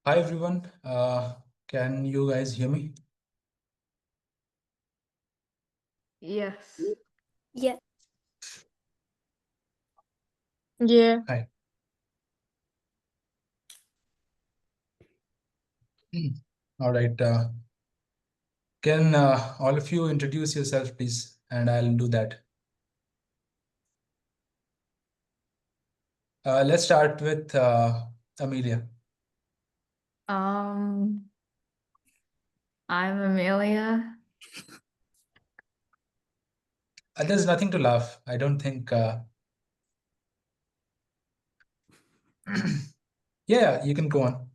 Hi everyone. Can you guys hear me? Yes. Yeah. Yeah. Hi. All right. Can all of you introduce yourself, please? And I'll do that. Let's start with Amelia. Um, I'm Amelia. There's nothing to laugh. I don't think. Yeah, you can go on.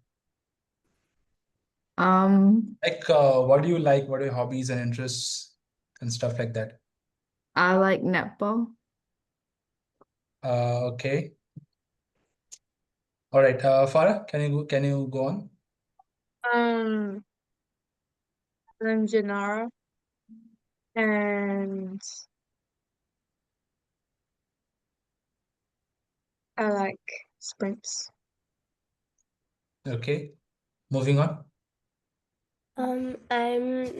Like, what do you like? What are your hobbies and interests and stuff like that? I like netball. Okay. All right. Farah, can you go on? Um, I'm Janara, and I like sprints. Okay. Moving on. I'm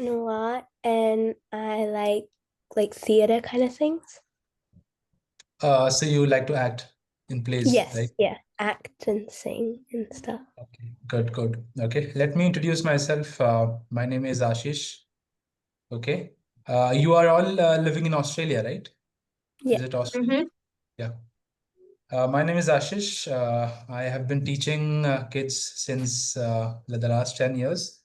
Noah, and I like theater kind of things. So you like to act in plays, Yes, right? yeah, act and sing and stuff. Okay, good, good. Okay, let me introduce myself. My name is Ashish. Okay. You are all living in Australia, right? Yeah. Is it Australia? Yeah. My name is Ashish. I have been teaching kids since the last 10 years.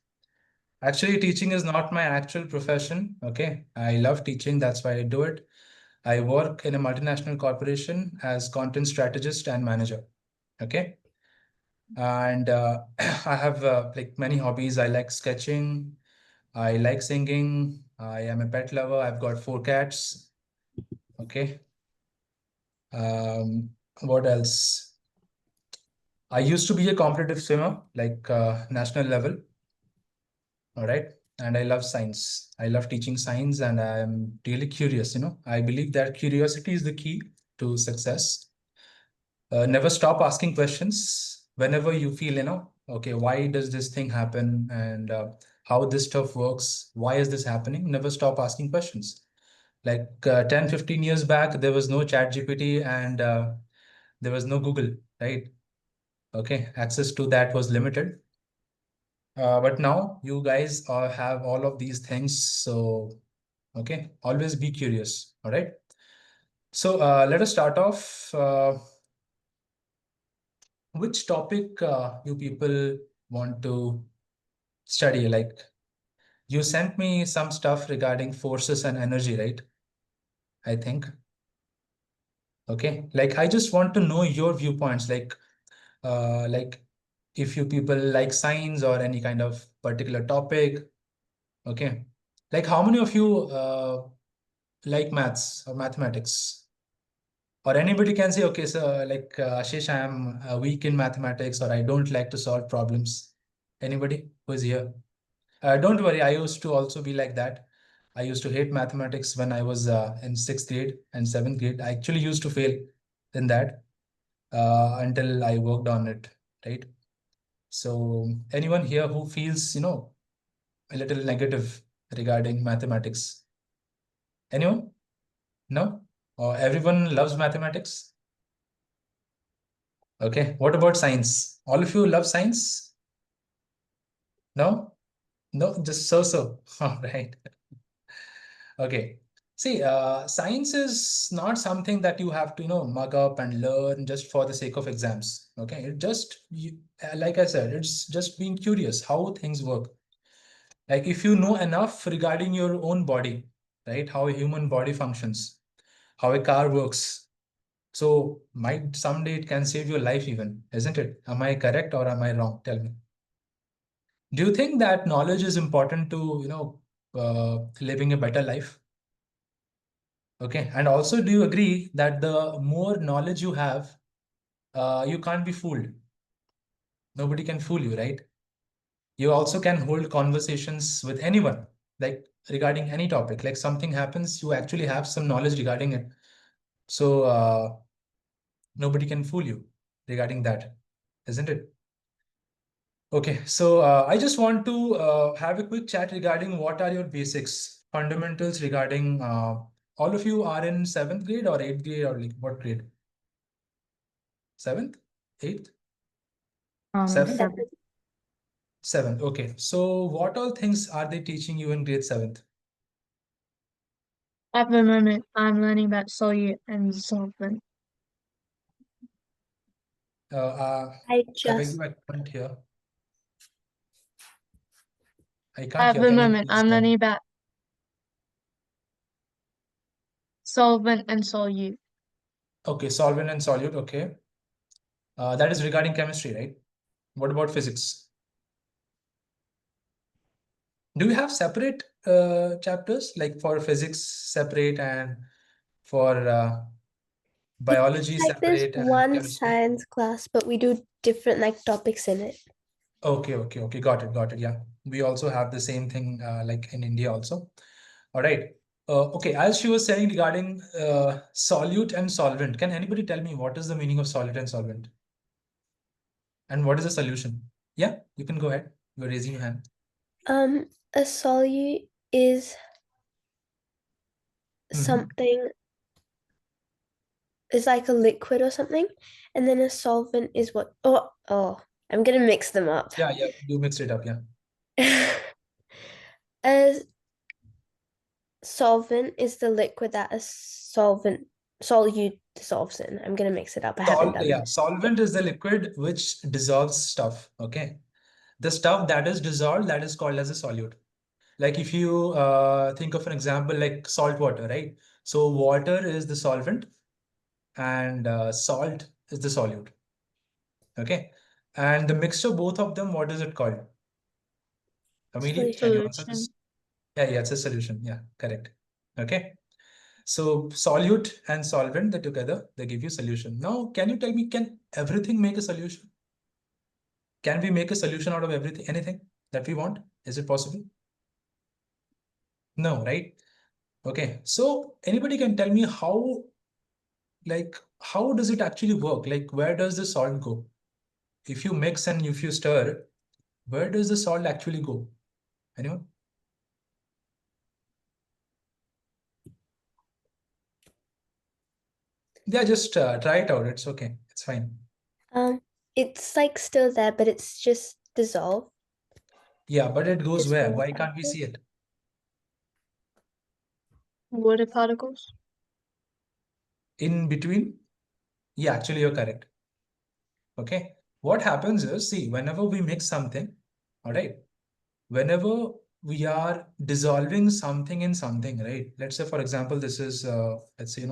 Actually, teaching is not my actual profession. Okay. I love teaching. That's why I do it. I work in a multinational corporation as content strategist and manager. Okay. And I have like many hobbies. I like sketching. I like singing. I am a pet lover. I've got 4 cats. Okay. What else? I used to be a competitive swimmer, like national level. All right. And I love science. I love teaching science and I'm really curious. I believe that curiosity is the key to success. Never stop asking questions whenever you feel, okay, why does this thing happen and how this stuff works? Why is this happening? Never stop asking questions. Like 10, 15 years back, there was no chat GPT and there was no Google, right? Okay, access to that was limited. But now you guys have all of these things. So, okay, always be curious. All right. So let us start off. Which topic you people want to study? Like you sent me some stuff regarding forces and energy, right? I think. Okay. Like I just want to know your viewpoints. Like if you people like science or any kind of particular topic. Okay. Like how many of you like maths or mathematics? Or anybody can say, okay, so like Ashish, I am weak in mathematics or I don't like to solve problems. Anybody who is here? Don't worry, I used to also be like that. I used to hate mathematics when I was in sixth grade and seventh grade. I actually used to fail in that until I worked on it, right? So anyone here who feels, a little negative regarding mathematics? Anyone? No? Or everyone loves mathematics? Okay. What about science? All of you love science? No? No, just so. All right. Okay. See, science is not something that you have to, mug up and learn just for the sake of exams. Okay. Like I said, it's just being curious how things work. Like if you know enough regarding your own body, right? How a human body functions, how a car works. So might someday it can save your life even, isn't it? Am I correct or am I wrong? Tell me. Do you think that knowledge is important to, living a better life? Okay. And also, do you agree that the more knowledge you have, you can't be fooled? Nobody can fool you, right? You also can hold conversations with anyone, like regarding any topic. Like something happens, you actually have some knowledge regarding it. So nobody can fool you regarding that, isn't it? Okay, so I just want to have a quick chat regarding what are your basics, fundamentals regarding all of you are in 7th grade or 8th grade or like what grade? 7th? 8th? 7th? Seven. 7th. Okay, so what all things are they teaching you in grade 7th? At the moment, I'm learning about solute and solvent. I I beg just you, I can't hear. I can't At hear. the Can you moment, please I'm learning about solvent and solute. Okay, solvent and solute. Okay. That is regarding chemistry, right? What about physics? Do you have separate chapters like for physics separate and for biology like there's separate and one chemistry? science class, but we do different like topics in it. Okay, got it. Yeah, we also have the same thing like in India also. All right. Okay, as she was saying regarding solute and solvent, can anybody tell me what is the meaning of solute and solvent? And what is the solution? Yeah, you can go ahead. You're raising your hand. A solute is something is like a liquid or something, and then a solvent is what I'm gonna mix them up. Yeah, you mixed it up. Yeah. A solvent is the liquid that a solute dissolves in. I'm gonna mix it up. I haven't done it. Solvent is the liquid which dissolves stuff. Okay. The stuff that is dissolved, that is called as a solute. Like if you think of an example like salt water, right? So water is the solvent and salt is the solute. Okay. And the mixture, both of them, what is it called? Amelie, can you answer this? Solution. Yeah, it's a solution. Yeah, correct. Okay. So solute and solvent, they together, they give you solution. Now, can you tell me, can everything make a solution? Can we make a solution out of everything, anything that we want? Is it possible? No, right? Okay. So anybody can tell me how, like, how does it actually work? Like, where does the salt go? If you mix and if you stir, where does the salt actually go? Anyone? Yeah, just try it out. It's okay. It's fine. It's like still there, but it's just dissolved. Yeah, but it goes Just where? more Why can't we particles. see it? Water particles. In between? Yeah, actually, you're correct. Okay. What happens is, see, whenever we mix something, all right, whenever we are dissolving something in something, right? Let's say, for example, this is, let's say,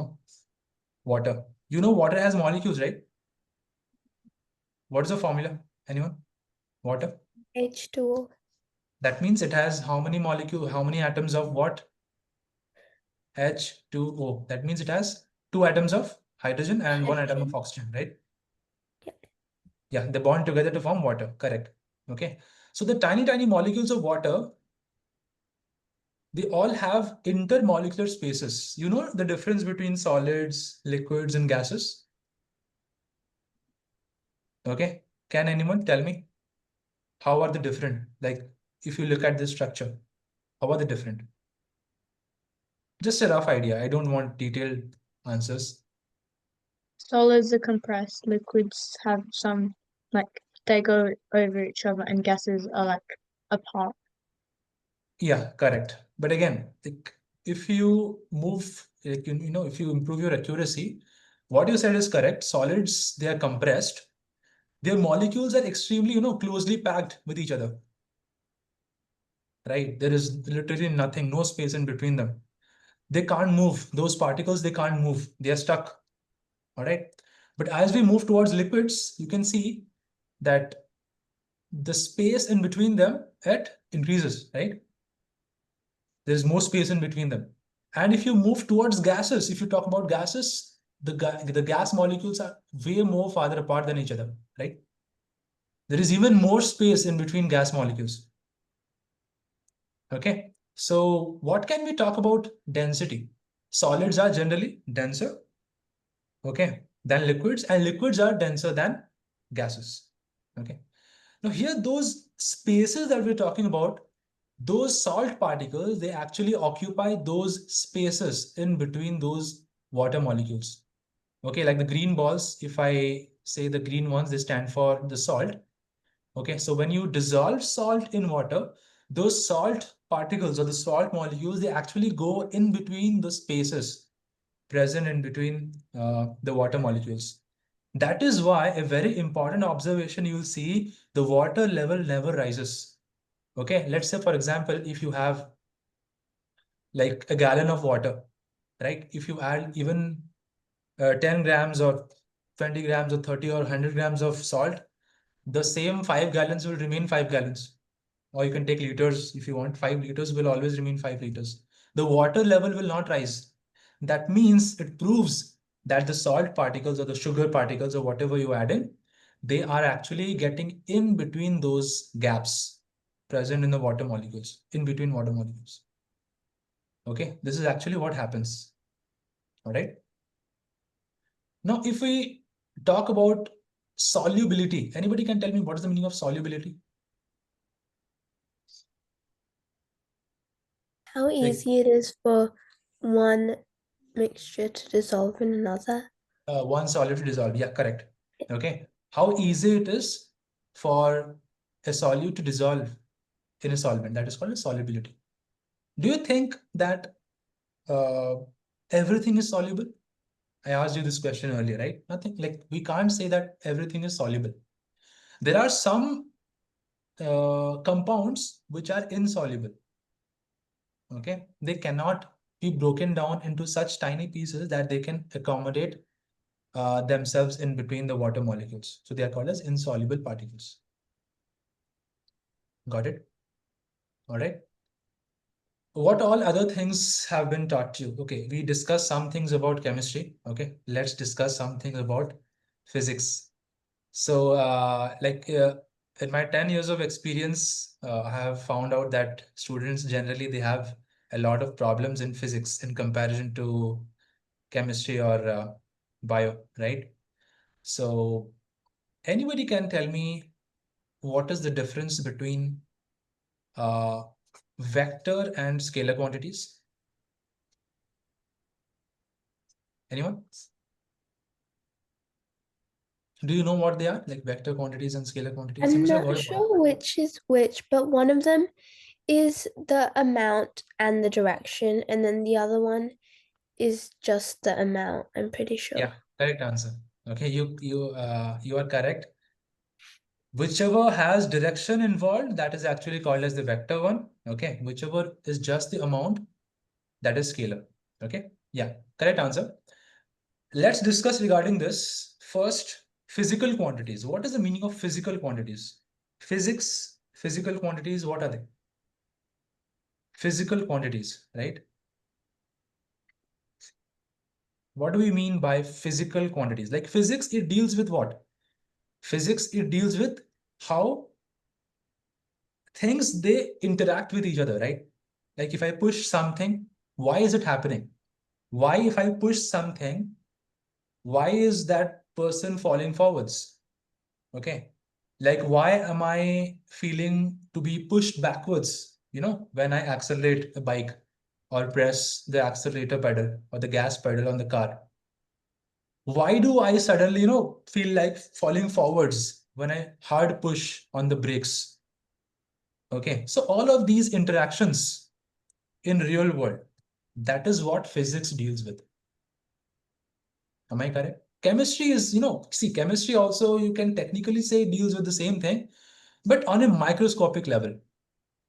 water. Water has molecules, right? What is the formula? Anyone? Water? H2O. That means it has how many molecules, how many atoms of what? H2O. That means it has 2 atoms of hydrogen and 1 atom of oxygen, right? Yep. Yeah, they bond together to form water. Correct. Okay. So the tiny, tiny molecules of water, they all have intermolecular spaces. You know the difference between solids, liquids, and gases? Okay. Can anyone tell me how are they different? Like if you look at this structure, how are they different? Just a rough idea. I don't want detailed answers. Solids are compressed. Liquids have some, like, they go over each other, and gases are like apart. Yeah, correct. But again, like, if you move, like, if you improve your accuracy, what you said is correct. Solids, they are compressed. Their molecules are extremely, closely packed with each other. Right? There is literally nothing, no space in between them. They can't move. Those particles, they can't move. They are stuck. All right. But as we move towards liquids, you can see that the space in between them, it increases, right? There is more space in between them. And if you move towards gases, if you talk about gases, the gas molecules are way more farther apart than each other, right? There is even more space in between gas molecules. Okay, so what can we talk about density? Solids are generally denser, okay, than liquids, and liquids are denser than gases. Okay, Now here, those spaces that we're talking about, those salt particles, they actually occupy those spaces in between those water molecules. Okay, like the green balls, if I say the green ones, they stand for the salt. Okay, so when you dissolve salt in water, those salt particles or the salt molecules, they actually go in between the spaces present in between the water molecules. That is why a very important observation, you will see the water level never rises. Okay, let's say, for example, if you have like a gallon of water, right? If you add even 10 grams or 20 grams or 30 or 100 grams of salt, the same 5 gallons will remain 5 gallons. Or you can take liters if you want. 5 liters will always remain 5 liters. The water level will not rise. That means it proves that the salt particles or the sugar particles or whatever you add in, they are actually getting in between those gaps present in the water molecules, in between water molecules. Okay, this is actually what happens. All right. Now, if we talk about solubility, anybody can tell me what is the meaning of solubility? How easy it is for one mixture to dissolve in another. One solid to dissolve. Yeah, correct. Okay. How easy it is for a solute to dissolve in a solvent. That is called a solubility. Do you think that everything is soluble? I asked you this question earlier, right? Nothing, like we can't say that everything is soluble. There are some compounds which are insoluble. Okay, they cannot be broken down into such tiny pieces that they can accommodate themselves in between the water molecules. So they are called as insoluble particles. Got it? All right. What all other things have been taught to you? Okay, we discussed some things about chemistry. Okay, let's discuss some things about physics. So in my 10 years of experience, I have found out that students generally, they have a lot of problems in physics in comparison to chemistry or bio, right? So anybody can tell me what is the difference between vector and scalar quantities? Anyone? Do you know what they are, like vector quantities and scalar quantities? I'm You must have not heard about sure which is which, but one of them is the amount and the direction, and then the other one is just the amount, I'm pretty sure. Yeah, correct answer. Okay, you are correct. Whichever has direction involved, that is actually called as the vector one. Okay, whichever is just the amount, that is scalar. Okay, yeah, correct answer. Let's discuss regarding this. First, physical quantities. What is the meaning of physical quantities? Physics, physical quantities, what are they? Physical quantities, right? What do we mean by physical quantities? Like physics, it deals with what? Physics, it deals with how things, they interact with each other, right? Like if I push something, why is it happening? Why, if I push something, why is that person falling forwards? Okay. Like, why am I feeling to be pushed backwards, when I accelerate a bike or press the accelerator pedal or the gas pedal on the car? Why do I suddenly, feel like falling forwards when I hard push on the brakes? Okay. So all of these interactions in real world, that is what physics deals with. Am I correct? Chemistry is, see, chemistry also, you can technically say, deals with the same thing, but on a microscopic level.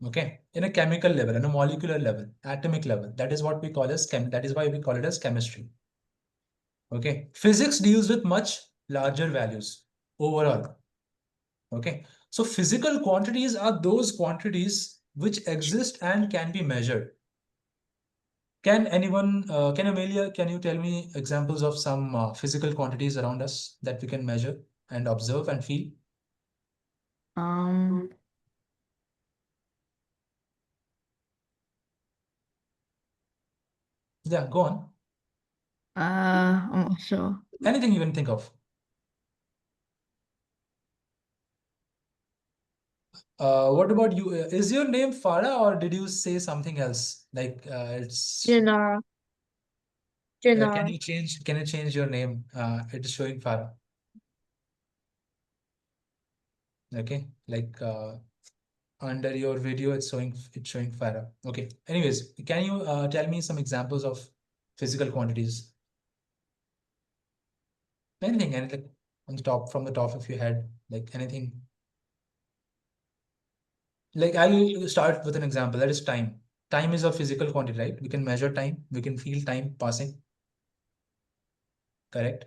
Okay, in a chemical level, in a molecular level, atomic level. That is what we call as that is why we call it as chemistry. Okay, physics deals with much larger values overall. Okay, so physical quantities are those quantities which exist and can be measured. Can anyone, can Amelia, can you tell me examples of some physical quantities around us that we can measure and observe and feel? Yeah, go on. I'm not sure. Anything you can think of. What about you? Is your name Farah or did you say something else? Like it's Janara. can Janara. you change your name? It is showing Farah. Okay, like under your video it's showing Farah. Okay. Anyways, can you tell me some examples of physical quantities? Anything, and like on the top, from the top of your head, like anything. Like I'll start with an example, that is time. Time is a physical quantity, right? We can measure time, we can feel time passing. Correct?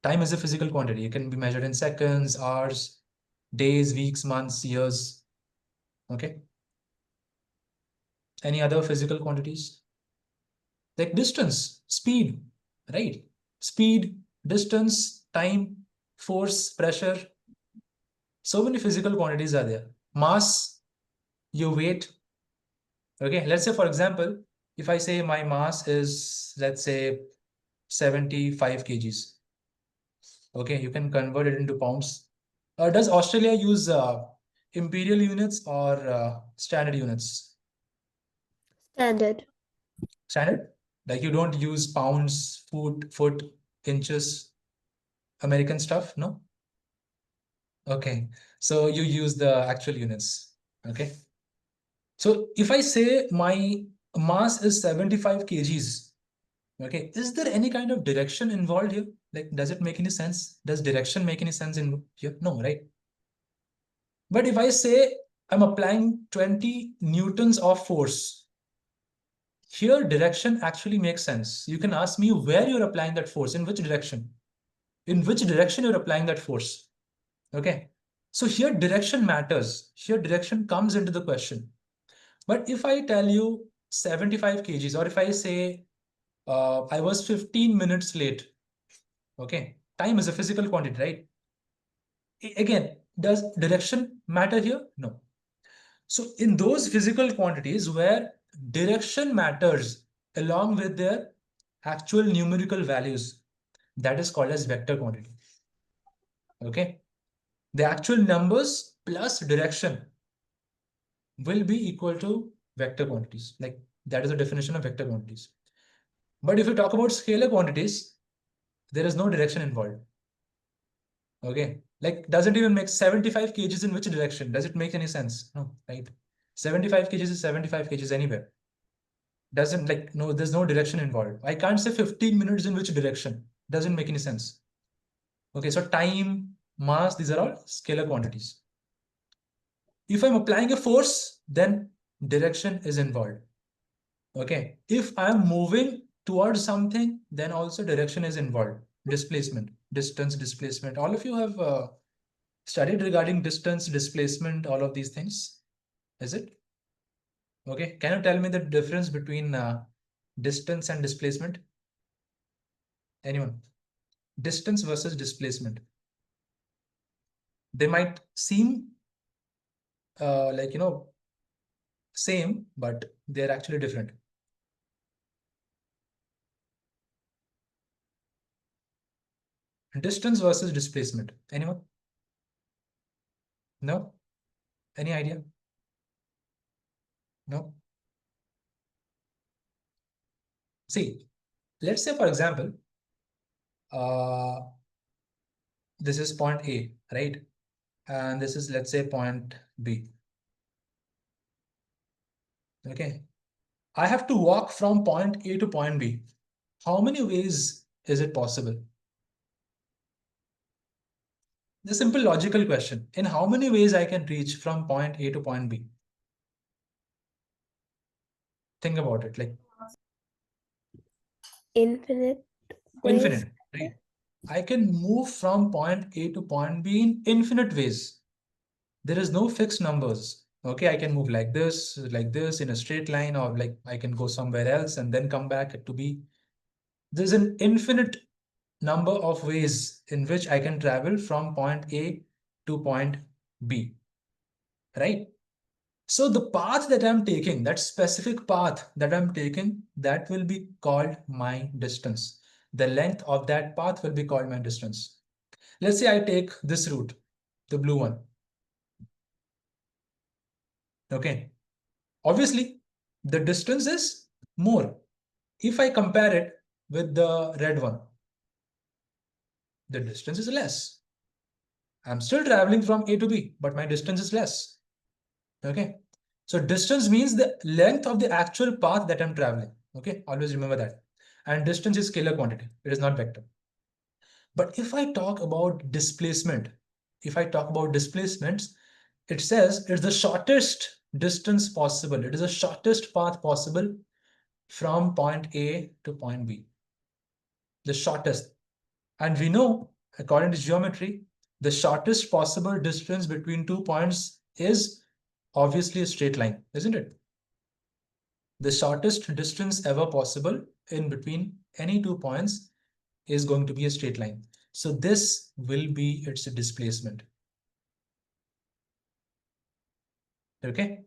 Time is a physical quantity. It can be measured in seconds, hours, days, weeks, months, years. Okay. Any other physical quantities? Like distance, speed, right? Speed, distance, time, force, pressure. So many physical quantities are there. Mass, your weight. Okay, let's say for example, if I say my mass is, let's say 75 kgs. Okay, you can convert it into pounds. Does Australia use imperial units or standard units? Standard. Standard? Like you don't use pounds, foot, inches, American stuff, no? Okay, so you use the actual units. Okay. So if I say my mass is 75 kgs, okay, is there any kind of direction involved here? Like, does it make any sense? Does direction make any sense in here? No, right? But if I say I'm applying 20 newtons of force, here direction actually makes sense. You can ask me where you're applying that force, in which direction? In which direction you're applying that force? Okay. So here direction matters. Here direction comes into the question. But if I tell you 75 kgs, or if I say I was 15 minutes late, okay, time is a physical quantity, right? Again, does direction matter here? No. So in those physical quantities where direction matters along with their actual numerical values, that is called as vector quantity. Okay. The actual numbers plus direction will be equal to vector quantities. Like that is the definition of vector quantities. But if you talk about scalar quantities, there is no direction involved. Okay. Like, does it even make 75 kgs in which direction? Does it make any sense? No, right? 75 kgs is 75 kgs anywhere. Doesn't, like, no, there's no direction involved. I can't say 15 minutes in which direction. Doesn't make any sense. Okay, so time, mass, these are all scalar quantities. If I'm applying a force, then direction is involved. Okay, if I'm moving towards something, then also direction is involved. Displacement, distance, displacement. All of you have studied regarding distance, displacement, all of these things. Is it? Okay, can you tell me the difference between distance and displacement? Anyone? Distance versus displacement. They might seem like, same, but they're actually different. Distance versus displacement. Anyone? No? Any idea? No? See, let's say, for example, this is point A, right? And this is, let's say, point B. Okay. I have to walk from point A to point B. How many ways is it possible? The simple logical question. In how many ways I can reach from point A to point B? Think about it, like Infinite ways. infinite, right? I can move from point A to point B in infinite ways. There is no fixed numbers. Okay, I can move like this in a straight line, or like I can go somewhere else and then come back to B. There's an infinite number of ways in which I can travel from point A to point B, right? So the path that I'm taking, that specific path that I'm taking, that will be called my distance. The length of that path will be called my distance. Let's say I take this route, the blue one, Okay. Obviously, the distance is more. If I compare it with the red one, the distance is less. I'm still traveling from A to B, but my distance is less. Okay. So distance means the length of the actual path that I'm traveling. Okay. Always remember that. And distance is scalar quantity. It is not vector. But if I talk about displacements, it says it's the shortest distance possible. It is the shortest path possible from point A to point B. The shortest. And we know, according to geometry, the shortest possible distance between 2 points is obviously a straight line, isn't it? The shortest distance ever possible in between any 2 points is going to be a straight line. So this will be its displacement. Okay.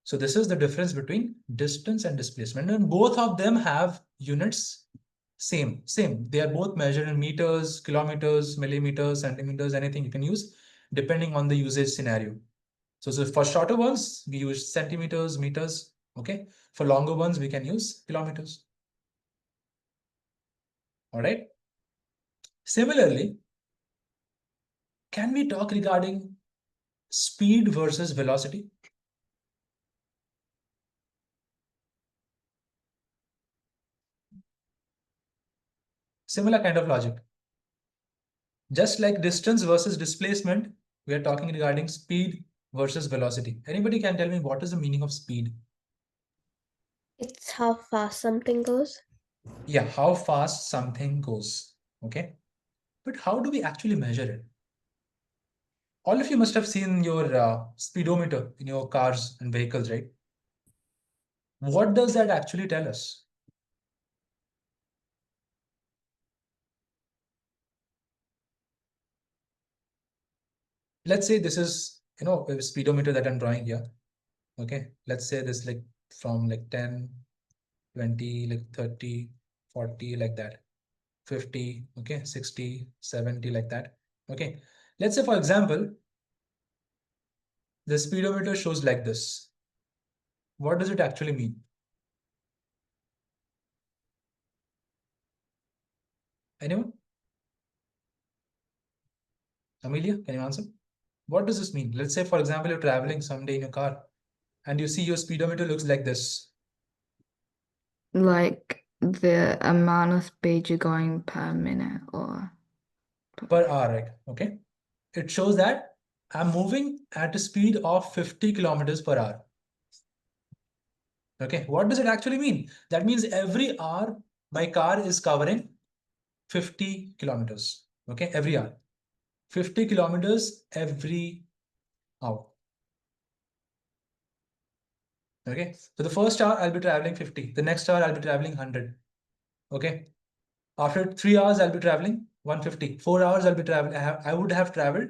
So this is the difference between distance and displacement, and both of them have units same. They are both measured in meters, kilometers, millimeters, centimeters, anything you can use depending on the usage scenario. So for shorter ones, we use centimeters, meters. Okay. For longer ones, we can use kilometers. All right. Similarly, can we talk regarding speed versus velocity? Similar kind of logic. Just like distance versus displacement, we are talking regarding speed versus velocity. Anybody can tell me what is the meaning of speed? It's how fast something goes. Yeah, how fast something goes. Okay. But how do we actually measure it? All of you must have seen your speedometer in your cars and vehicles, right? What does that actually tell us? Let's say this is, a speedometer that I'm drawing here. Okay. Let's say this like from like 10, 20, like 30, 40, like that. 50, okay, 60, 70, like that. Okay. Let's say, for example, the speedometer shows like this. What does it actually mean? Anyone? Amelia, can you answer? What does this mean? Let's say, for example, you're traveling someday in your car and you see your speedometer looks like this. Like the amount of speed you're going per minute or Per hour, right? Okay. It shows that I'm moving at a speed of 50 kilometers per hour. Okay. What does it actually mean? That means every hour my car is covering 50 kilometers. Okay. Every hour. 50 kilometers every hour. Okay. So the first hour I'll be traveling 50. The next hour I'll be traveling 100. Okay. After 3 hours, I'll be traveling 150. 4 hours, I'll be traveling. I would have traveled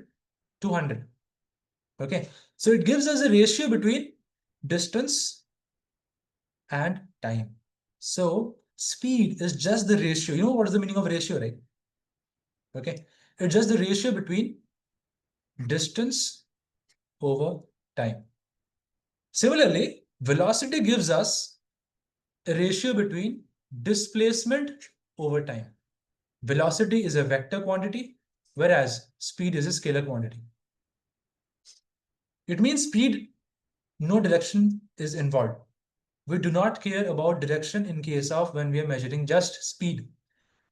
200. Okay. So it gives us a ratio between distance and time. So speed is just the ratio. You know what is the meaning of ratio, right? Okay. It's just the ratio between distance over time. Similarly, velocity gives us a ratio between displacement over time. Velocity is a vector quantity, whereas speed is a scalar quantity. It means speed, no direction is involved. We do not care about direction in case of when we are measuring just speed,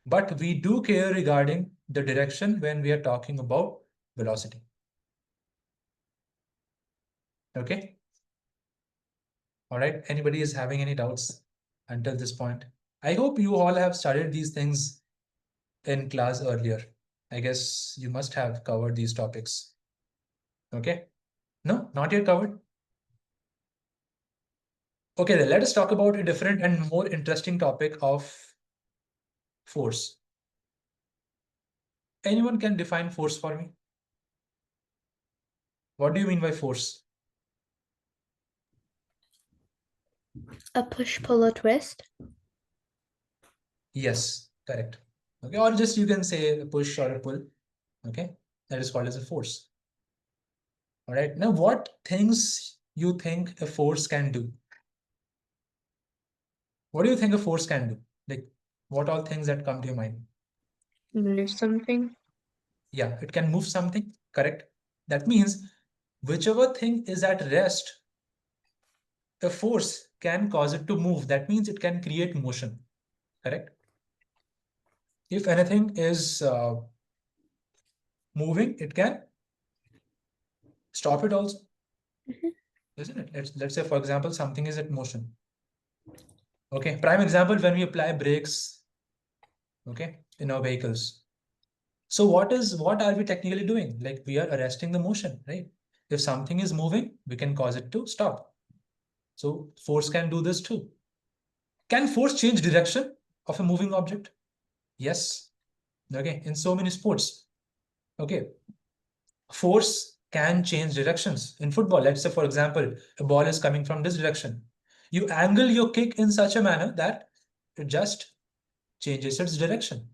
but we do care regarding the direction when we are talking about velocity. Okay. All right. Anybody is having any doubts until this point? I hope you all have studied these things in class earlier. I guess you must have covered these topics. Okay. No, not yet covered. Okay, then let us talk about a different and more interesting topic of force. Anyone can define force for me? What do you mean by force? A push, pull, or twist. Yes, correct. Okay, or just you can say a push or a pull. Okay, that is called as a force. All right. Now, what things you think a force can do? What do you think a force can do? Like, what all things that come to your mind? Move something. Yeah, it can move something, correct? That means whichever thing is at rest, a force can cause it to move. That means it can create motion, correct? If anything is moving, it can stop it also, isn't it? Let's say, for example, something is at motion. Okay, prime example, when we apply brakes, okay, in our vehicles. So what are we technically doing? Like, we are arresting the motion, right? If something is moving, we can cause it to stop. So force can do this too. Can force change direction of a moving object? Yes. Okay, in so many sports. Okay, force can change directions. In football, let's say, for example, a ball is coming from this direction. You angle your kick in such a manner that it just changes its direction.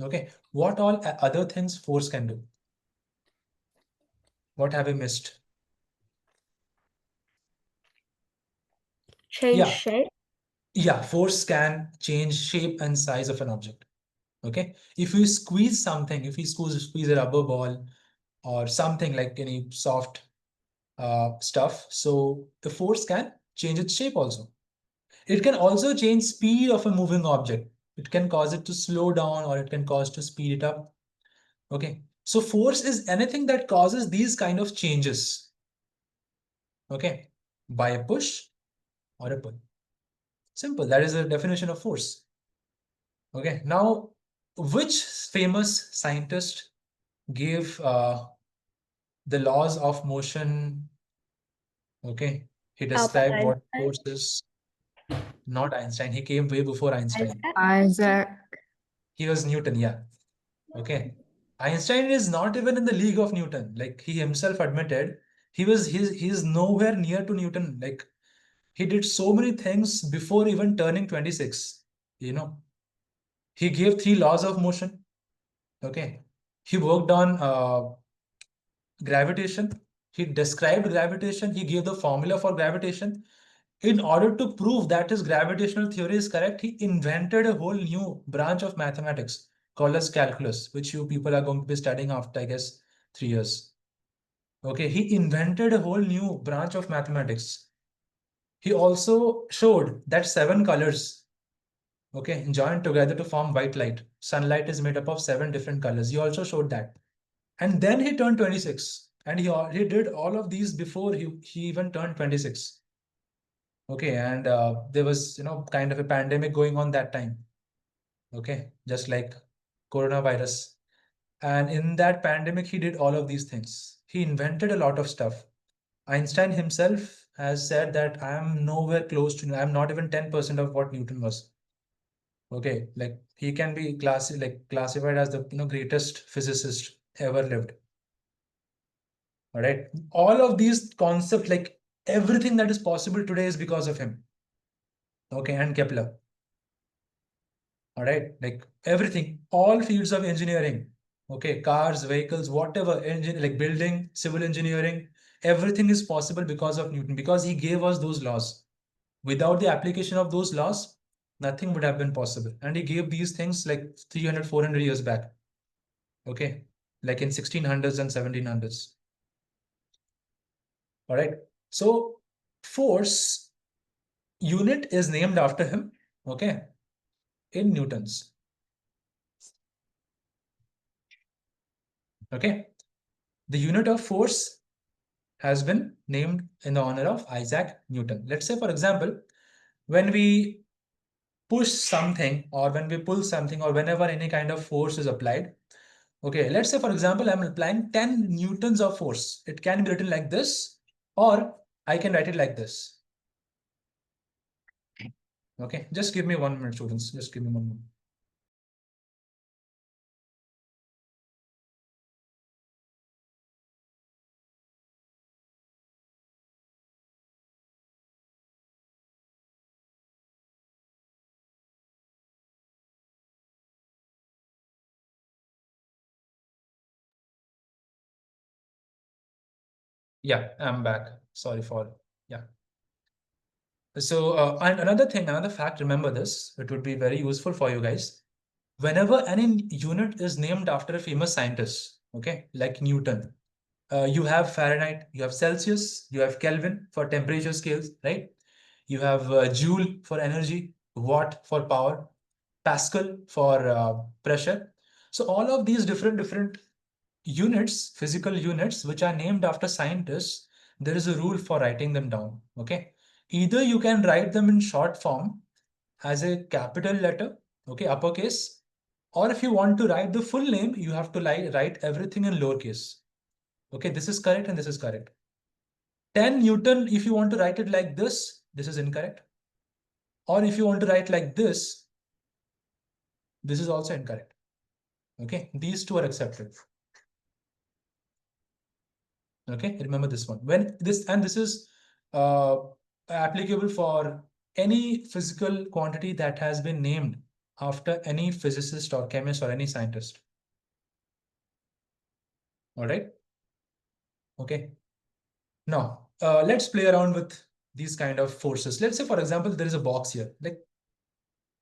Okay, what all other things force can do? What have I missed? Change Yeah. shape. Yeah, force can change shape and size of an object. Okay, if you squeeze something, if you squeeze a rubber ball or something like any soft stuff, so the force can change its shape also. It can also change speed of a moving object. It can cause it to slow down or it can cause to speed it up. Okay, so force is anything that causes these kind of changes. Okay, by a push or a pull. Simple. That is the definition of force. Okay, now which famous scientist gave the laws of motion? Okay, he Albert described what Einstein. force is. Not Einstein. He came way before Einstein. Isaac. He was Newton, yeah. Okay. Einstein is not even in the league of Newton. Like, he himself admitted, he's nowhere near to Newton. Like, he did so many things before even turning 26. You know, he gave 3 laws of motion. Okay. He worked on gravitation. He described gravitation. He gave the formula for gravitation. In order to prove that his gravitational theory is correct, he invented a whole new branch of mathematics called as calculus, which you people are going to be studying after, I guess, 3 years. Okay, he invented a whole new branch of mathematics. He also showed that 7 colors, okay, joined together to form white light. Sunlight is made up of 7 different colors. He also showed that. And then he turned 26. And he did all of these before he even turned 26. Okay, and there was, kind of a pandemic going on that time. Okay, just like coronavirus. And in that pandemic, he did all of these things. He invented a lot of stuff. Einstein himself has said that I am nowhere close to, I'm not even 10% of what Newton was. Okay, like he can be classified as the greatest physicist ever lived. All right, all of these concepts, like everything that is possible today is because of him. Okay, and Kepler. All right, like everything, all fields of engineering. Okay, cars, vehicles, whatever, engine, like building, civil engineering, everything is possible because of Newton, because he gave us those laws. Without the application of those laws, nothing would have been possible. And he gave these things like 300, 400 years back. Okay, like in 1600s and 1700s. All right, so force unit is named after him, okay, in newtons. Okay, the unit of force has been named in the honor of Isaac Newton. Let's say, for example, when we push something or when we pull something or whenever any kind of force is applied, okay, let's say, for example, I'm applying 10 newtons of force. It can be written like this, or I can write it like this. Okay, just give me 1 minute, students. Just give me 1 minute. Yeah, I'm back. Sorry for, yeah. So, and another fact, remember this, it would be very useful for you guys. Whenever any unit is named after a famous scientist, okay, like Newton, you have Fahrenheit, you have Celsius, you have Kelvin for temperature scales, right? You have Joule for energy, Watt for power, Pascal for pressure. So all of these different units, physical units, which are named after scientists, there is a rule for writing them down, okay? Either you can write them in short form as a capital letter, okay, uppercase, or if you want to write the full name, you have to write everything in lowercase. Okay, this is correct and this is correct. 10 Newton, if you want to write it like this is incorrect. Or if you want to write like this is also incorrect. Okay, these two are accepted. Okay, remember this one. When this is applicable for any physical quantity that has been named after any physicist or chemist or any scientist. All right. Okay. Now, let's play around with these kind of forces. Let's say, for example, there is a box here, like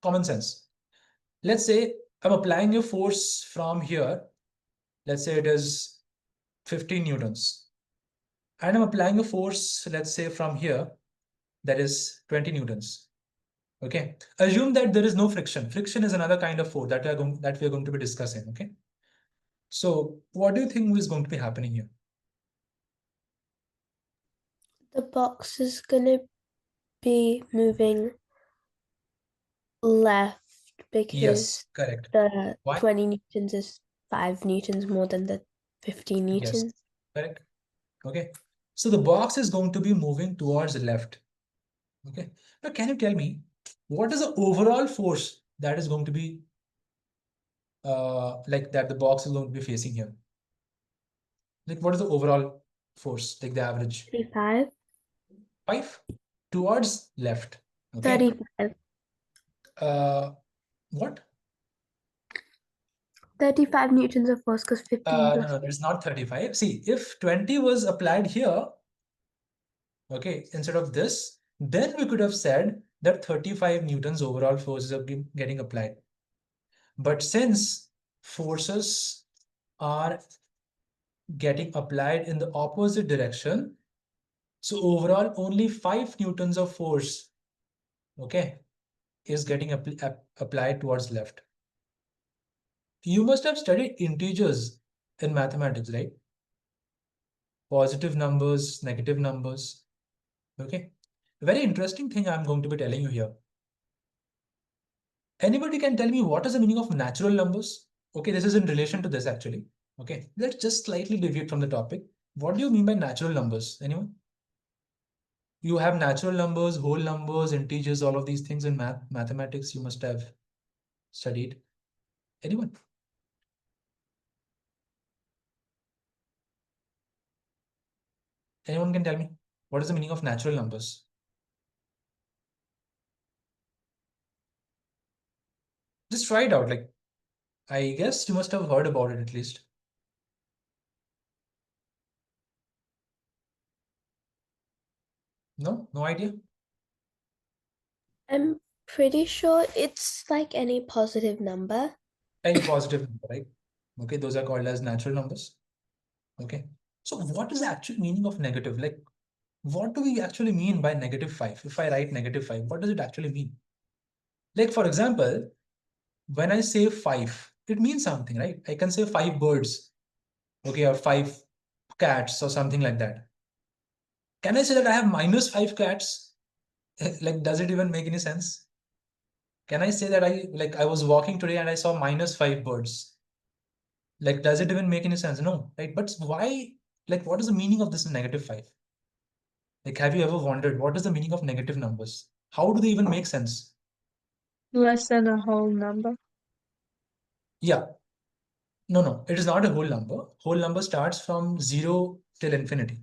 common sense. Let's say I'm applying a force from here. Let's say it is 15 newtons. And I'm applying a force, let's say from here, that is 20 newtons. Okay. Assume that there is no friction. Friction is another kind of force that we are going to be discussing. Okay. So what do you think is going to be happening here? The box is gonna be moving left because Yes, correct. the Why? 20 newtons is 5 newtons more than the 15 Yes, newtons. correct. Okay. So the box is going to be moving towards the left. Okay. Now, can you tell me what is the overall force that is going to be like that the box is going to be facing here? Like what is the overall force, like the average? 35. 5 towards left. Okay. 35. What? 35 newtons of force because 15 plus No, it's not 35. See, if 20 was applied here, okay, instead of this, then we could have said that 35 newtons overall forces are getting applied. But since forces are getting applied in the opposite direction, so overall only 5 newtons of force, okay, is getting applied towards left. You must have studied integers in mathematics, right? Positive numbers, negative numbers. Okay. Very interesting thing I'm going to be telling you here. Anybody can tell me what is the meaning of natural numbers? Okay, this is in relation to this actually. Okay, let's just slightly deviate from the topic. What do you mean by natural numbers? Anyone? You have natural numbers, whole numbers, integers, all of these things in mathematics you must have studied. Anyone? Anyone can tell me what is the meaning of natural numbers? Just try it out. Like, I guess you must have heard about it at least. No, no idea. I'm pretty sure it's like any positive number. Any positive number, right? Okay, those are called as natural numbers. Okay, so what is the actual meaning of negative? Like, what do we actually mean by -5? If I write -5, what does it actually mean? Like, for example, when I say 5, it means something, right? I can say 5 birds, okay, or 5 cats or something like that. Can I say that I have -5 cats? Like, does it even make any sense? Can I say that I was walking today and I saw -5 birds? Like, does it even make any sense? No, right? But why, like, what is the meaning of this -5? Like, have you ever wondered what is the meaning of negative numbers? How do they even make sense? Less than a whole number. Yeah. No, it is not a whole number. Whole number starts from 0 till infinity.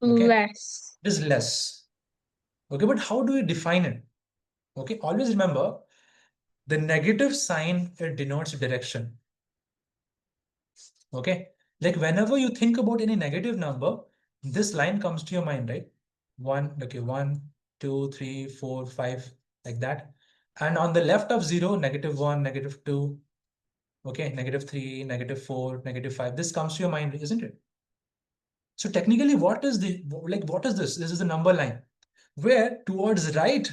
Okay. Less. It is less. Okay, but how do we define it? Okay, always remember the negative sign, it denotes direction. Okay, like whenever you think about any negative number, This line comes to your mind, right? 1, 2, 3, 4, 5, like that. And on the left of 0, -1, -2, okay, -3, -4, -5. This comes to your mind, isn't it? So technically, what is this? This is the number line where towards right,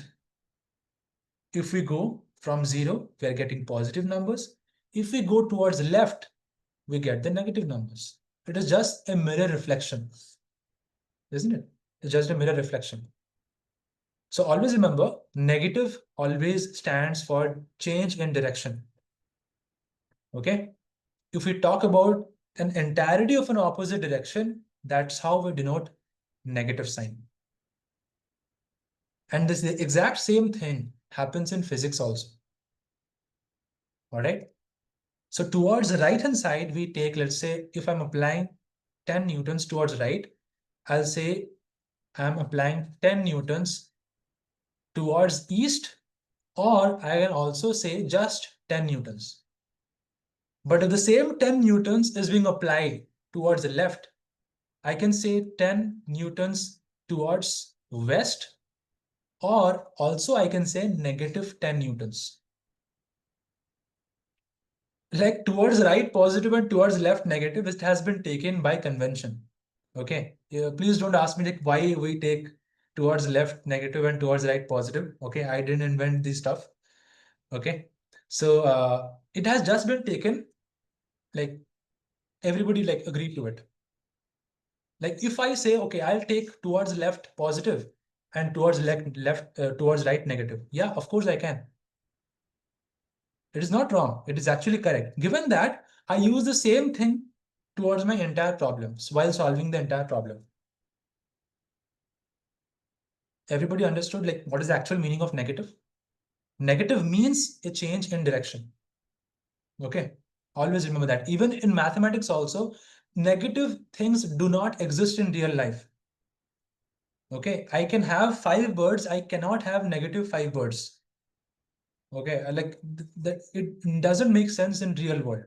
if we go from 0, we are getting positive numbers. If we go towards left, we get the negative numbers. It is just a mirror reflection, isn't it? It's just a mirror reflection. So always remember, negative always stands for change in direction. Okay? If we talk about an entirety of an opposite direction, that's how we denote negative sign. And this the exact same thing happens in physics also. All right? So towards the right hand side, we take, let's say, if I'm applying 10 newtons towards right, I'll say I'm applying 10 newtons towards east, or I can also say just 10 newtons. But if the same 10 newtons is being applied towards the left, I can say 10 newtons towards west, or also I can say -10 newtons. Like towards right positive and towards left negative, it has been taken by convention. Okay, please don't ask me like why we take towards left negative and towards right positive. Okay, I didn't invent this stuff. Okay, so it has just been taken, like everybody like agreed to it. Like if I say, okay, I'll take towards left positive and towards towards right negative. Yeah, of course I can. It is not wrong. It is actually correct. Given that I use the same thing towards my entire problems while solving the entire problem. Everybody understood like what is the actual meaning of negative? Negative means a change in direction. Okay. Always remember that. Even in mathematics also, negative things do not exist in real life. Okay. I can have 5 birds. I cannot have -5 birds. Okay. Like that, it doesn't make sense in real world.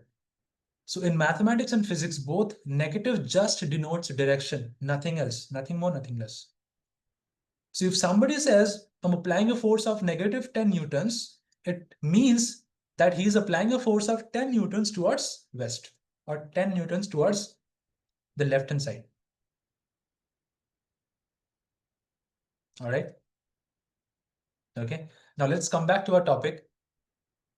So in mathematics and physics, both negative just denotes direction, nothing else, nothing more, nothing less. So if somebody says, I'm applying a force of -10 newtons, it means that he is applying a force of 10 newtons towards west or 10 newtons towards the left hand side. All right. Okay. Now let's come back to our topic.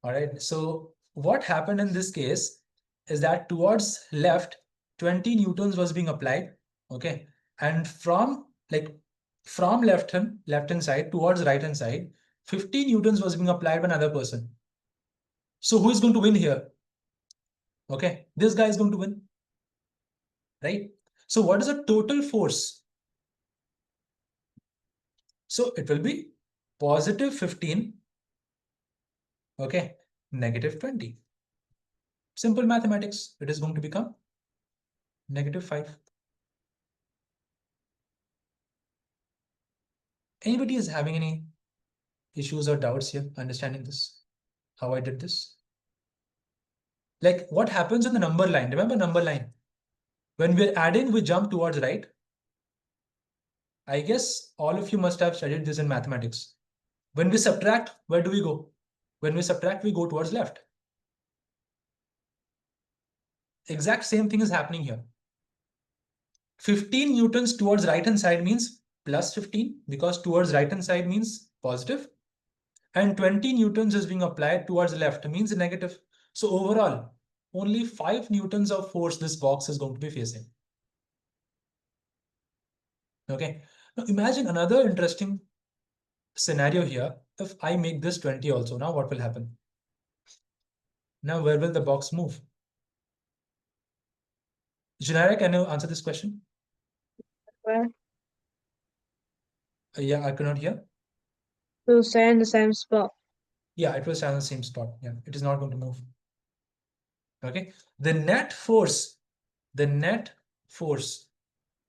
All right. So what happened in this case is that towards left, 20 newtons was being applied. Okay. And from left hand side towards right hand side, 50 newtons was being applied by another person. So who is going to win here? Okay, this guy is going to win, right? So what is the total force? So it will be positive 15, okay, -20. Simple mathematics. It is going to become -5. Anybody is having any issues or doubts here understanding this? How I did this? Like what happens in the number line? Remember number line? When we're adding, we jump towards right. I guess all of you must have studied this in mathematics. When we subtract, where do we go? When we subtract, we go towards left. Exact same thing is happening here. 15 newtons towards right hand side means plus 15 because towards right hand side means positive. And 20 newtons is being applied towards left means negative. So overall, only 5 newtons of force this box is going to be facing. Okay. Now imagine another interesting scenario here. If I make this 20 also, now what will happen? Now where will the box move? Janara, can you answer this question? Where? Yeah, I cannot hear. It will stay in the same spot. Yeah, it will stand in the same spot. Yeah, it is not going to move. Okay. The net force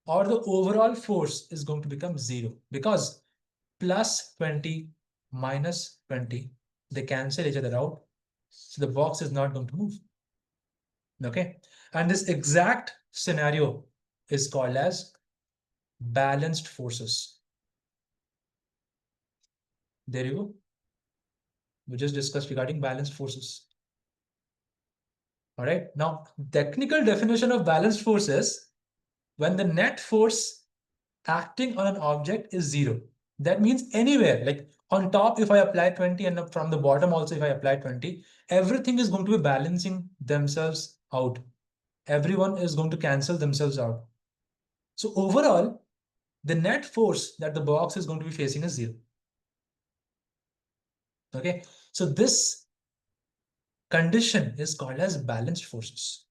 or the overall force is going to become 0 because plus 20 minus 20, they cancel each other out. So the box is not going to move. Okay. And this exact scenario is called as balanced forces. There you go. We just discussed regarding balanced forces. All right. Now, technical definition of balanced force is when the net force acting on an object is 0. That means anywhere, like on top, if I apply 20 and from the bottom also, if I apply 20, everything is going to be balancing themselves out. Everyone is going to cancel themselves out. So overall, the net force that the box is going to be facing is 0. Okay. So this condition is called as balanced forces,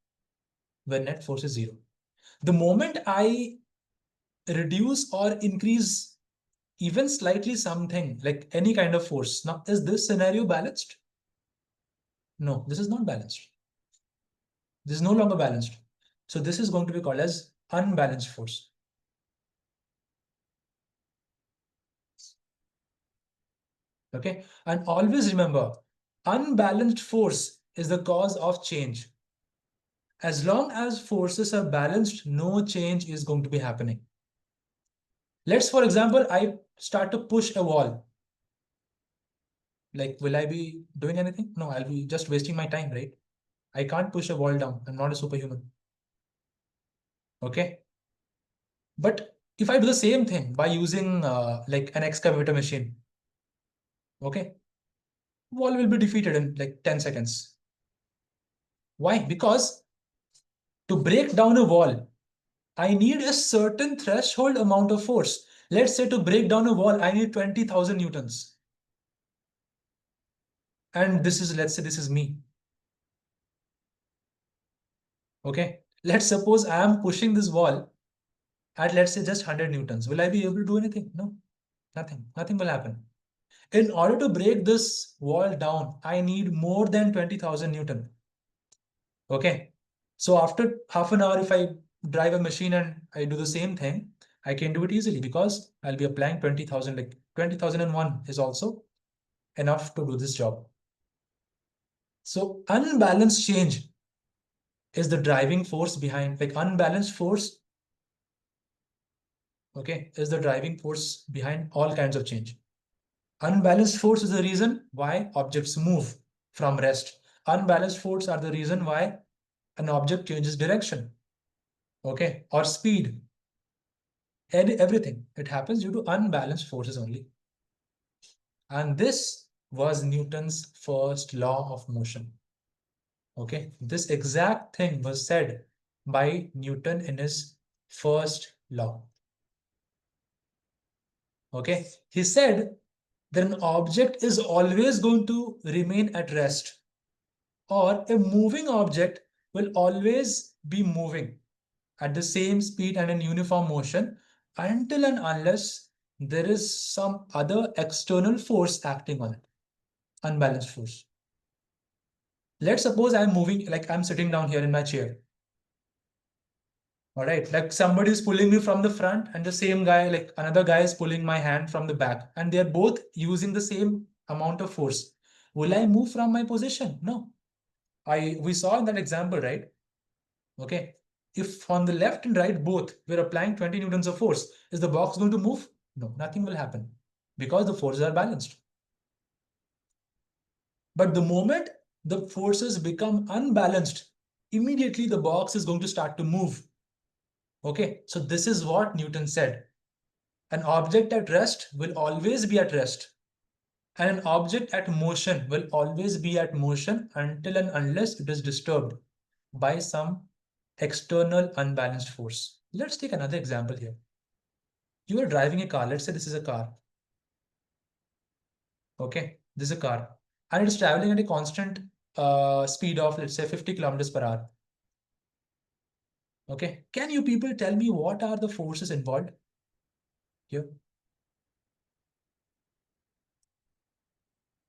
where net force is 0. The moment I reduce or increase even slightly something, like any kind of force, now is this scenario balanced? No, this is not balanced. This is no longer balanced. So this is going to be called as unbalanced force. Okay, and always remember, unbalanced force is the cause of change. As long as forces are balanced, no change is going to be happening. Let's, for example, I start to push a wall. Like, will I be doing anything? No, I'll be just wasting my time, right? I can't push a wall down. I'm not a superhuman. Okay. But if I do the same thing by using like an excavator machine, okay, wall will be defeated in like 10 seconds. Why? Because to break down a wall, I need a certain threshold amount of force. Let's say to break down a wall, I need 20,000 newtons. And this is, let's say this is me. Okay. Let's suppose I am pushing this wall at, let's say, just 100 newtons. Will I be able to do anything? No, nothing. Nothing will happen. In order to break this wall down, I need more than 20,000 Newton. Okay. So after half an hour, if I drive a machine and I do the same thing, I can do it easily because I'll be applying 20,000, like 20,001 is also enough to do this job. So unbalanced change is the driving force behind, like unbalanced force, okay, is the driving force behind all kinds of change. Unbalanced force is the reason why objects move from rest. Unbalanced force are the reason why an object changes direction, okay, or speed. And everything, it happens due to unbalanced forces only. And this was Newton's first law of motion. Okay, this exact thing was said by Newton in his first law. Okay, he said that an object is always going to remain at rest, or a moving object will always be moving at the same speed and in uniform motion until and unless there is some other external force acting on it, unbalanced force. Let's suppose I'm moving, like I'm sitting down here in my chair. All right, like somebody is pulling me from the front and the same guy, like another guy is pulling my hand from the back, and they're both using the same amount of force. Will I move from my position? No. We saw in that example, right? Okay. If on the left and right both we're applying 20 newtons of force, is the box going to move? No, nothing will happen because the forces are balanced. But the moment the forces become unbalanced, immediately the box is going to start to move. Okay, so this is what Newton said. An object at rest will always be at rest, and an object at motion will always be at motion until and unless it is disturbed by some external unbalanced force. Let's take another example here. You are driving a car. Let's say this is a car. Okay, this is a car, and it is traveling at a constant speed of, let's say, 50 kilometers per hour. Okay, can you people tell me what are the forces involved here?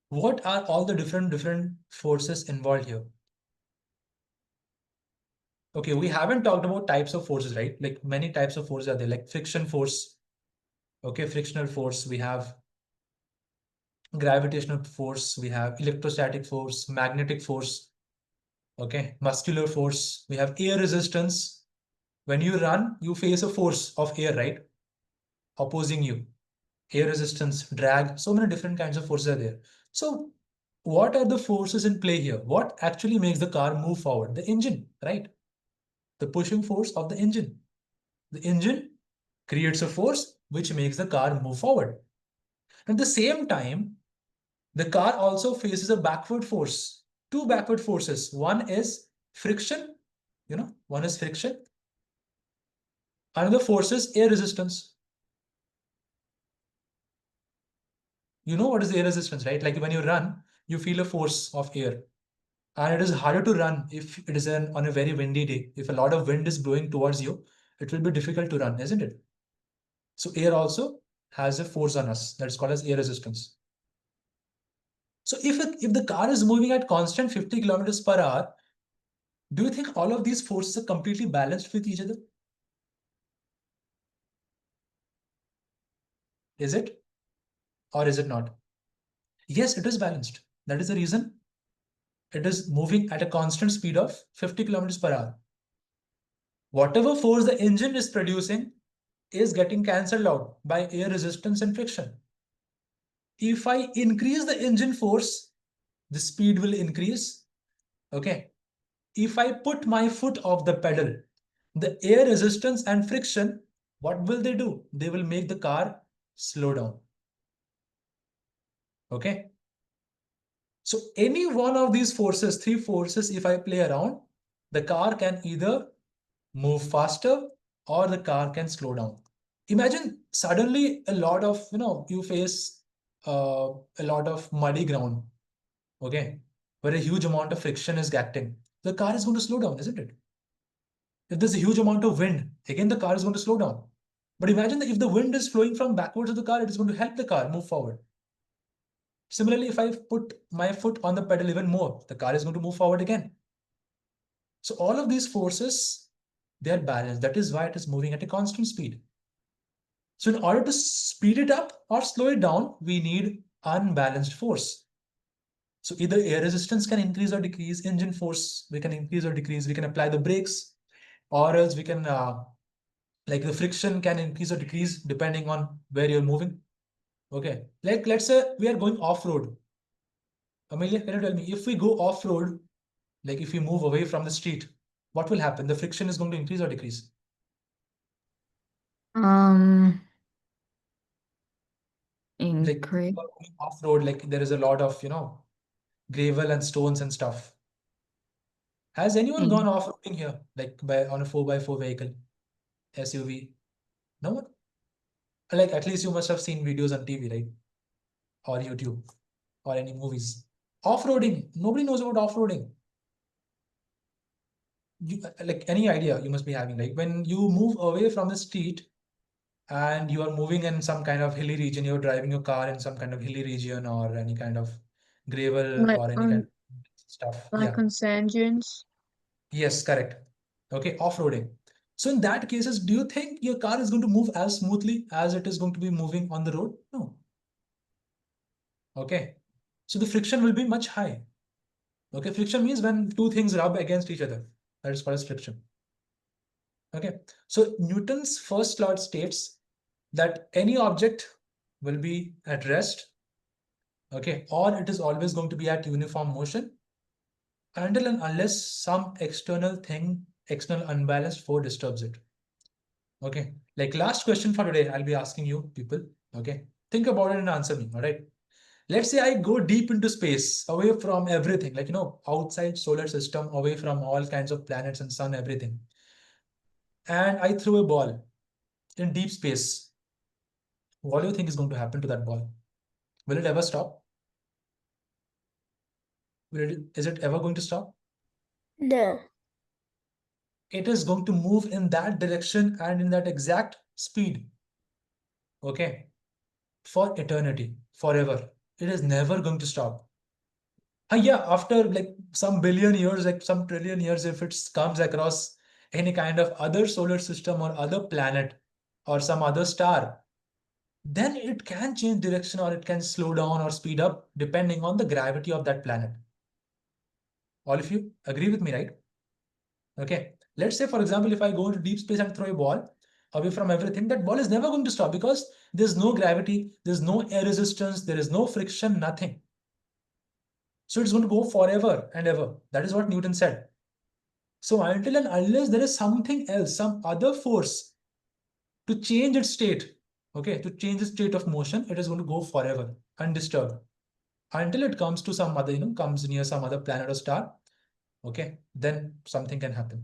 What are all the different forces involved here? Okay, we haven't talked about types of forces, right? Like many types of forces are there, like friction force. Okay, frictional force. We have gravitational force. We have electrostatic force, magnetic force. Okay, muscular force. We have air resistance. When you run, you face a force of air, right? opposing you. Air resistance, drag, so many different kinds of forces are there. So what are the forces in play here? What actually makes the car move forward? The engine, right? The pushing force of the engine. The engine creates a force which makes the car move forward. At the same time, the car also faces a backward force, two backward forces. One is friction, one is friction. Another force is air resistance. You know what is air resistance, right? Like when you run, you feel a force of air. And it is harder to run if it is on a very windy day. If a lot of wind is blowing towards you, it will be difficult to run, isn't it? So air also has a force on us that is called as air resistance. So if the car is moving at constant 50 kilometers per hour, do you think all of these forces are completely balanced with each other? Is it? Or is it not? Yes, it is balanced. That is the reason it is moving at a constant speed of 50 kilometers per hour. Whatever force the engine is producing is getting cancelled out by air resistance and friction. If I increase the engine force, the speed will increase. Okay. If I put my foot off the pedal, the air resistance and friction, what will they do? They will make the car slow down. Okay. So any one of these forces, three forces, if I play around, the car can either move faster or the car can slow down. Imagine suddenly a lot of, you face a lot of muddy ground, okay, where a huge amount of friction is acting. The car is going to slow down, isn't it? If there's a huge amount of wind, again, the car is going to slow down. But imagine that if the wind is flowing from backwards of the car, it is going to help the car move forward. Similarly, if I put my foot on the pedal even more, the car is going to move forward again. So all of these forces, they are balanced. That is why it is moving at a constant speed. So in order to speed it up or slow it down, we need unbalanced force. So either air resistance can increase or decrease, engine force, we can increase or decrease, we can apply the brakes, or else we can, like the friction can increase or decrease depending on where you're moving. Okay, like let's say we are going off-road. Amelia, can you tell me, if we go off-road, like if we move away from the street, what will happen? The friction is going to increase or decrease? Like Increase. off-road, like there is a lot of, gravel and stones and stuff. Has anyone gone off-roading here, like on a 4x4 vehicle, SUV? No one? Like at least you must have seen videos on TV, right? Or YouTube, or any movies. Off-roading, nobody knows about off-roading. Like any idea you must be having, like when you move away from the street and you are moving in some kind of hilly region, you're driving your car in some kind of hilly region or any kind of gravel Like or any kind of stuff. like on sand dunes. Yes, correct. Okay, off-roading. So in that cases, do you think your car is going to move as smoothly as it is going to be moving on the road? No. Okay. So the friction will be much high. Okay, friction means when two things rub against each other. That is called as friction. Okay. So Newton's first law states that any object will be at rest, okay, or it is always going to be at uniform motion until and unless some external unbalanced force disturbs it. Okay, like last question for today, I'll be asking you people, okay, think about it and answer me, all right? Let's say I go deep into space, away from everything, like, outside solar system, away from all kinds of planets and sun, everything. And I throw a ball in deep space. What do you think is going to happen to that ball? Will it ever stop? Is it ever going to stop? No. It is going to move in that direction and in that exact speed. Okay. For eternity, forever. It is never going to stop. Yeah, after like some billion years, like some trillion years, if it comes across any kind of other solar system or other planet or some other star, then it can change direction or it can slow down or speed up depending on the gravity of that planet. All of you agree with me, right? Okay. Let's say, for example, if I go into deep space and throw a ball, away from everything, that ball is never going to stop because there's no gravity, there's no air resistance, there is no friction, nothing. So it's going to go forever and ever. That is what Newton said. So until and unless there is something else, some other force to change its state, okay, to change the state of motion, it is going to go forever, undisturbed, until it comes to some other, comes near some other planet or star, okay, then something can happen.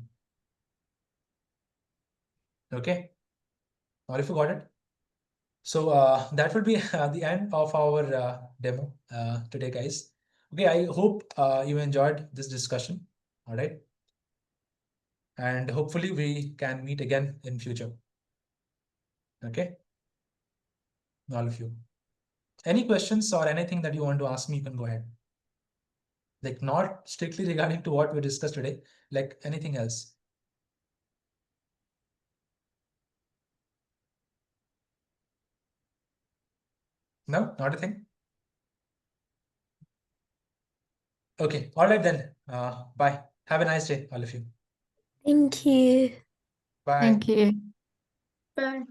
Okay, all if you got it. So that would be the end of our demo today, guys. Okay, I hope you enjoyed this discussion. All right, and hopefully we can meet again in future. Okay, all of you. Any questions or anything that you want to ask me, you can go ahead. Like not strictly regarding to what we discussed today, like anything else. No, not a thing. Okay, all right then. Bye. Have a nice day, all of you. Thank you. Bye. Thank you. Bye.